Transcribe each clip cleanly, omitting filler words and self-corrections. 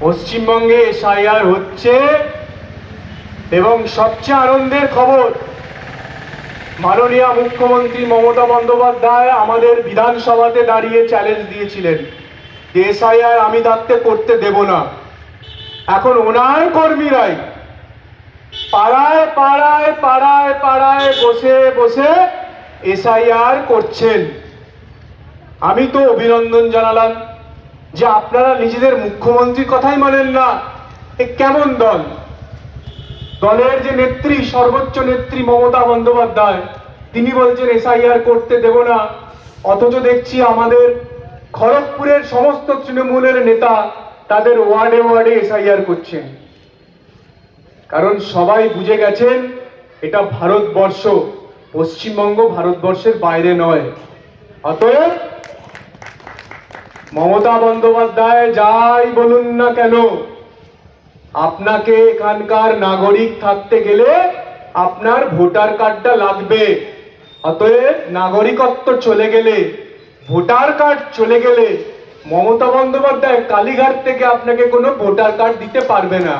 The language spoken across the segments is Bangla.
পশ্চিমবঙ্গে এসআইআর হচ্ছে এবং সবচেয়ে আনন্দের খবর, মাননীয় মুখ্যমন্ত্রী মমতা বন্দ্যোপাধ্যায় আমাদের বিধানসভাতে দাঁড়িয়ে চ্যালেঞ্জ দিয়েছিলেন যে এসআইআর আমি থাকতে করতে দেব না। এখন ওনার কর্মীরাই পাড়ায় পাড়ায় পাড়ায় পাড়ায় বসে বসে এসআইআর করছেন। আমি তো অভিনন্দন জানালাম যে আপনারা নিজেদের মুখ্যমন্ত্রীর কথাই মানেন না। এ কেমন দল? দলের যে নেত্রী, সর্বোচ্চ নেত্রী মমতা বন্দ্যোপাধ্যায়, তিনি বলছেন এসআইআর করতে দেব না, অথচ দেখছি আমাদের খড়গপুরের সমস্ত তৃণমূলের নেতা তাদের ওয়ার্ডে ওয়ার্ডে এসআইআর করছেন। কারণ সবাই বুঝে গেছেন এটা ভারতবর্ষ, পশ্চিমবঙ্গ ভারতবর্ষের বাইরে নয়। অতএব মমতা বন্দ্যোপাধ্যায় যাই বলুন না কেন, আপনাকে এখানকার নাগরিক থাকতে গেলে আপনার ভোটার কার্ডটা লাগবে। অতএব নাগরিকত্ব চলে গেলে, ভোটার কার্ড চলে গেলে মমতা বন্দ্যোপাধ্যায় কালীঘাট থেকে আপনাকে কোনো ভোটার কার্ড দিতে পারবে না।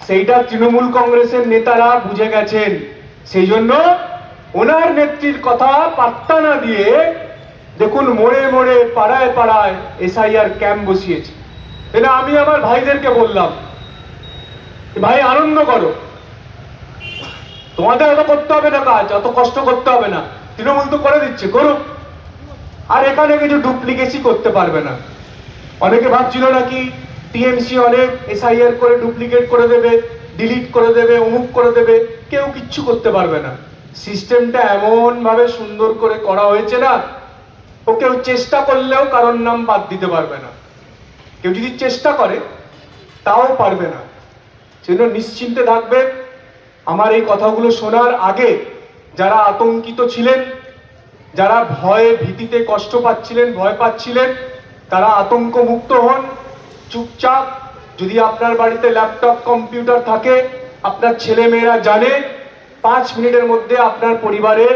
সেইটা তৃণমূল কংগ্রেসের নেতারা বুঝে গেছেন। সেই জন্য ওনার নেত্রীর কথা পাত্তা না দিয়ে দেখুন মোড়ে মোড়ে পাড়ায় পাড়ায় এসআইআর ক্যাম্প বসিয়েছে। এটা আমি আমার ভাইদেরকে বললাম, ভাই আনন্দ করো, তোমাদের অত করতে হবে না কাজ, অত কষ্ট করতে হবে না, তৃণমূল তো করে দিচ্ছে, করুক। আর এখানে কিছু ডুপ্লিকেসি করতে পারবে না। অনেকে ভাবছিল নাকি টিএমসি অনেক এসআইআর করে ডুপ্লিকেট করে দেবে, ডিলিট করে দেবে, অমুক করে দেবে, কেউ কিচ্ছু করতে পারবে না। সিস্টেমটা এমন ভাবে সুন্দর করে করা হয়েছে না, ও কেউ চেষ্টা করলেও কারোর নাম বাদ দিতে পারবে না। কেউ যদি চেষ্টা করে তাও পারবে না। সেজন্য নিশ্চিন্তে থাকবেন। আমার এই কথাগুলো শোনার আগে যারা আতঙ্কিত ছিলেন, যারা ভয়ে ভীতিতে কষ্ট পাচ্ছিলেন, ভয় পাচ্ছিলেন, তারা আতঙ্ক মুক্ত হন। চুপচাপ, যদি আপনার বাড়িতে ল্যাপটপ কম্পিউটার থাকে, আপনার ছেলে মেয়েরা জানে 5 মিনিটের মধ্যে আপনার পরিবারের